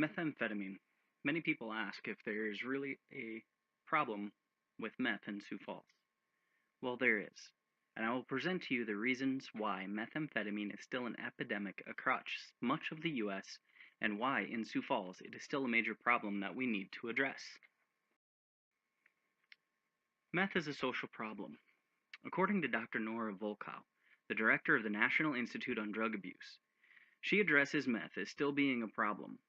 Methamphetamine. Many people ask if there is really a problem with meth in Sioux Falls. Well, there is, and I will present to you the reasons why methamphetamine is still an epidemic across much of the U.S. and why in Sioux Falls it is still a major problem that we need to address. Meth is a social problem. According to Dr. Nora Volkow, the director of the National Institute on Drug Abuse, she addresses meth as still being a problem.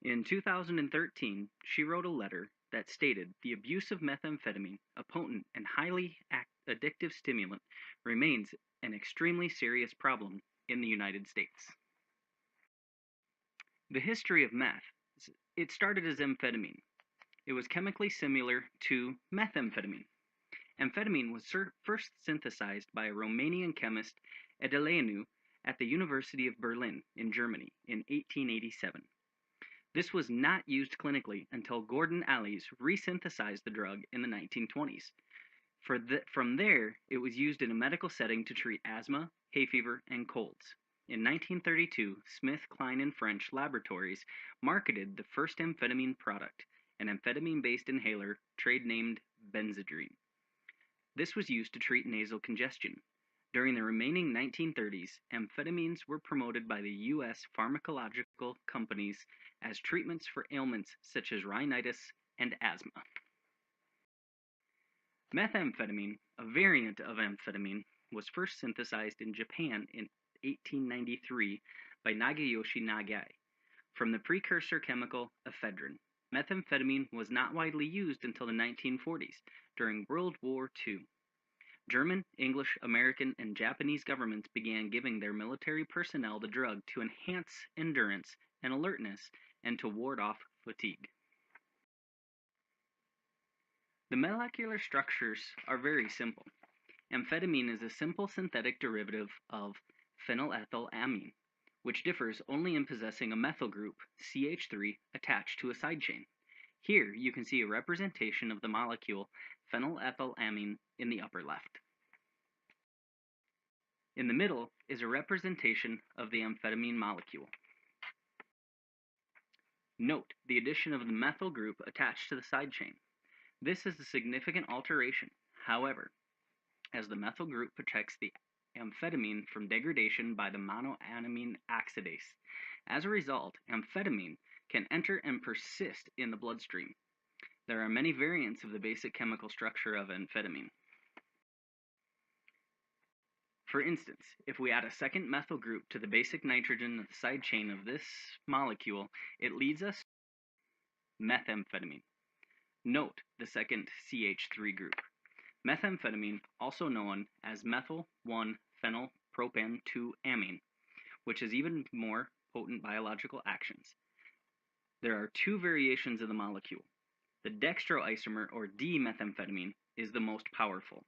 In 2013, she wrote a letter that stated the abuse of methamphetamine, a potent and highly addictive stimulant, remains an extremely serious problem in the United States. The history of meth. It started as amphetamine. It was chemically similar to methamphetamine. Amphetamine was first synthesized by a Romanian chemist, Edeleanu, at the University of Berlin in Germany in 1887. This was not used clinically until Gordon Allys resynthesized the drug in the 1920s. From there, it was used in a medical setting to treat asthma, hay fever, and colds. In 1932, Smith, Kline and French laboratories marketed the first amphetamine product, an amphetamine-based inhaler trade-named Benzedrine. This was used to treat nasal congestion. During the remaining 1930s, amphetamines were promoted by the U.S. pharmacological companies as treatments for ailments such as rhinitis and asthma. Methamphetamine, a variant of amphetamine, was first synthesized in Japan in 1893 by Nagayoshi Nagai from the precursor chemical ephedrine. Methamphetamine was not widely used until the 1940s, during World War II. German, English, American, and Japanese governments began giving their military personnel the drug to enhance endurance and alertness and to ward off fatigue. The molecular structures are very simple. Amphetamine is a simple synthetic derivative of phenylethylamine, which differs only in possessing a methyl group, CH3, attached to a side chain. Here you can see a representation of the molecule phenylethylamine in the upper left. In the middle is a representation of the amphetamine molecule. Note the addition of the methyl group attached to the side chain. This is a significant alteration, however, as the methyl group protects the amphetamine from degradation by the monoamine oxidase. As a result, amphetamine can enter and persist in the bloodstream. There are many variants of the basic chemical structure of amphetamine. For instance, if we add a second methyl group to the basic nitrogen of the side chain of this molecule, it leads us to methamphetamine. Note the second CH3 group. Methamphetamine, also known as methyl 1-phenylpropan-2-amine, which has even more potent biological actions. There are two variations of the molecule. The dextroisomer, or D-methamphetamine, is the most powerful.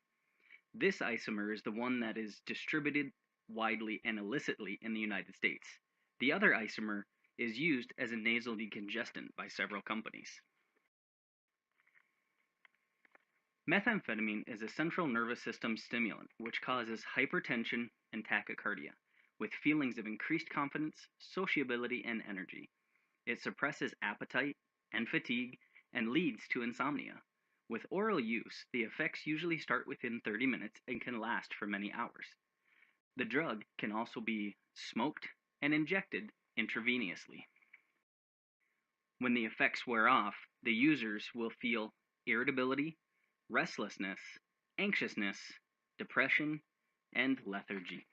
This isomer is the one that is distributed widely and illicitly in the United States. The other isomer is used as a nasal decongestant by several companies. Methamphetamine is a central nervous system stimulant which causes hypertension and tachycardia, with feelings of increased confidence, sociability, and energy. It suppresses appetite and fatigue and leads to insomnia. With oral use, the effects usually start within 30 minutes and can last for many hours. The drug can also be smoked and injected intravenously. When the effects wear off, the users will feel irritability, restlessness, anxiousness, depression, and lethargy.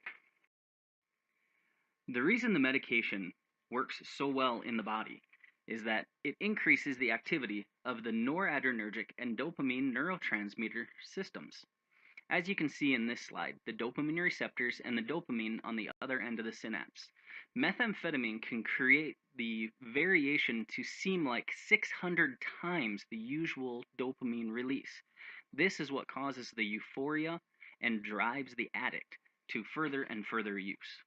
The reason the medication works so well in the body is that it increases the activity of the noradrenergic and dopamine neurotransmitter systems. As you can see in this slide, the dopamine receptors and the dopamine on the other end of the synapse. Methamphetamine can create the variation to seem like 600 times the usual dopamine release. This is what causes the euphoria and drives the addict to further and further use.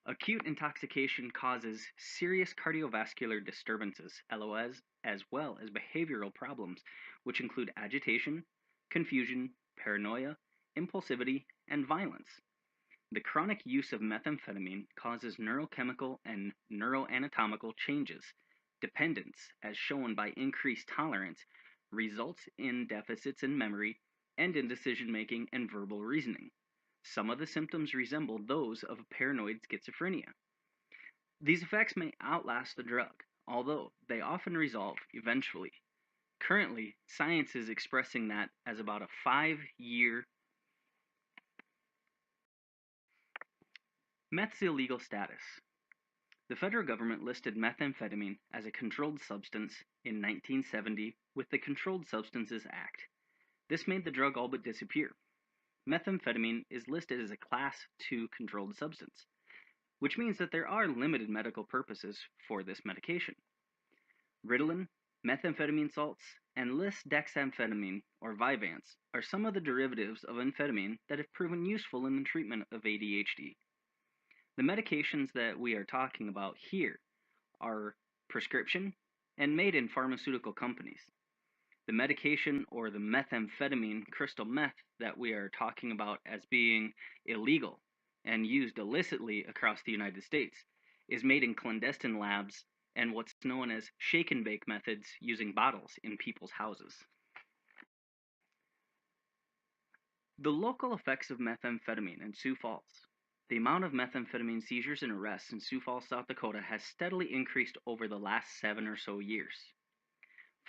Acute intoxication causes serious cardiovascular disturbances, LOS, as well as behavioral problems, which include agitation, confusion, paranoia, impulsivity, and violence. The chronic use of methamphetamine causes neurochemical and neuroanatomical changes. Dependence, as shown by increased tolerance, results in deficits in memory and in decision making and verbal reasoning. Some of the symptoms resemble those of paranoid schizophrenia. These effects may outlast the drug, although they often resolve eventually. Currently, science is expressing that as about a 5-year. Meth's illegal status. The federal government listed methamphetamine as a controlled substance in 1970 with the Controlled Substances Act. This made the drug all but disappear. Methamphetamine is listed as a Class 2 controlled substance, which means that there are limited medical purposes for this medication. Ritalin, methamphetamine salts, and lisdexamfetamine, or Vyvanse, are some of the derivatives of amphetamine that have proven useful in the treatment of ADHD. The medications that we are talking about here are prescription and made in pharmaceutical companies. The medication or the methamphetamine crystal meth that we are talking about as being illegal and used illicitly across the United States is made in clandestine labs and what's known as shake and bake methods using bottles in people's houses. The local effects of methamphetamine in Sioux Falls. The amount of methamphetamine seizures and arrests in Sioux Falls, South Dakota has steadily increased over the last 7 or so years,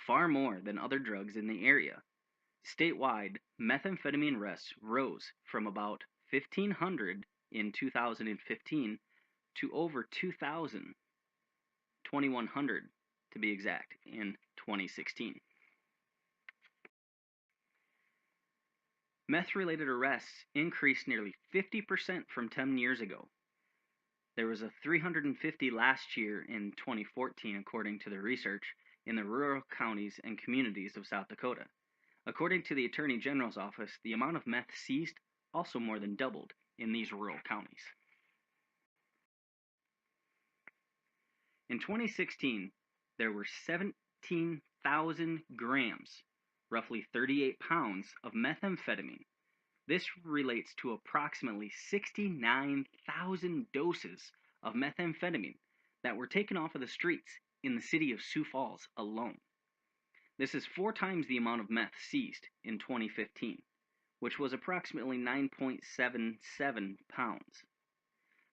far more than other drugs in the area. Statewide, methamphetamine arrests rose from about 1,500 in 2015 to over 2,000, 2,100 to be exact, in 2016. Meth-related arrests increased nearly 50% from 10 years ago. There was a 350 last year in 2014, according to the research, in the rural counties and communities of South Dakota. According to the Attorney General's office, the amount of meth seized also more than doubled in these rural counties. In 2016, there were 17,000 grams, roughly 38 pounds, of methamphetamine. This relates to approximately 69,000 doses of methamphetamine that were taken off of the streets in the city of Sioux Falls alone. This is 4 times the amount of meth seized in 2015, which was approximately 9.77 pounds.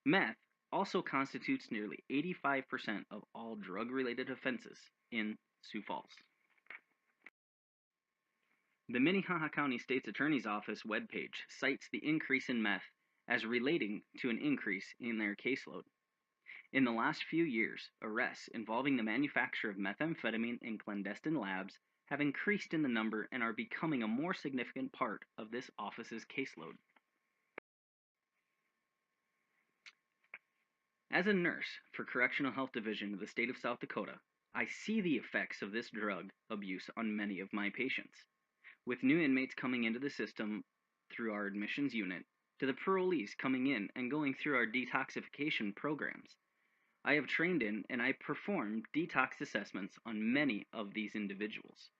Meth also constitutes nearly 85% of all drug-related offenses in Sioux Falls. The Minnehaha County State's Attorney's Office webpage cites the increase in meth as relating to an increase in their caseload. In the last few years, arrests involving the manufacture of methamphetamine in clandestine labs have increased in the number and are becoming a more significant part of this office's caseload. As a nurse for Correctional Health Division of the state of South Dakota, I see the effects of this drug abuse on many of my patients. With new inmates coming into the system through our admissions unit, to the parolees coming in and going through our detoxification programs, I have trained in and I perform detox assessments on many of these individuals.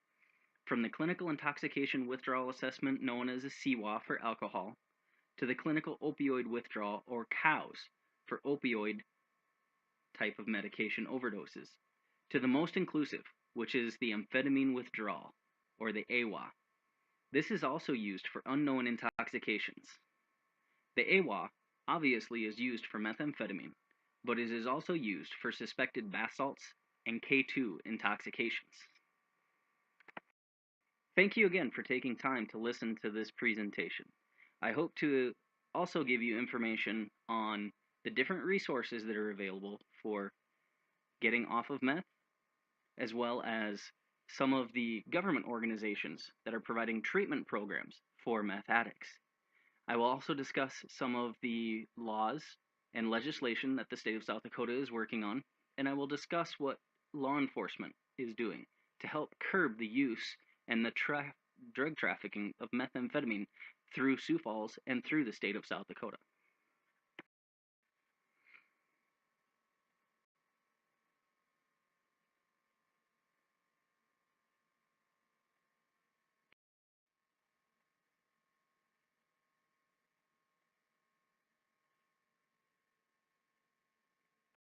From the clinical intoxication withdrawal assessment known as a CWA for alcohol, to the clinical opioid withdrawal or COWS for opioid type of medication overdoses, to the most inclusive, which is the amphetamine withdrawal or the AWA. This is also used for unknown intoxications. The AWA obviously is used for methamphetamine, but it is also used for suspected bath salts and K2 intoxications. Thank you again for taking time to listen to this presentation. I hope to also give you information on the different resources that are available for getting off of meth, as well as some of the government organizations that are providing treatment programs for meth addicts. I will also discuss some of the laws and legislation that the state of South Dakota is working on, and I will discuss what law enforcement is doing to help curb the use and the drug trafficking of methamphetamine through Sioux Falls and through the state of South Dakota.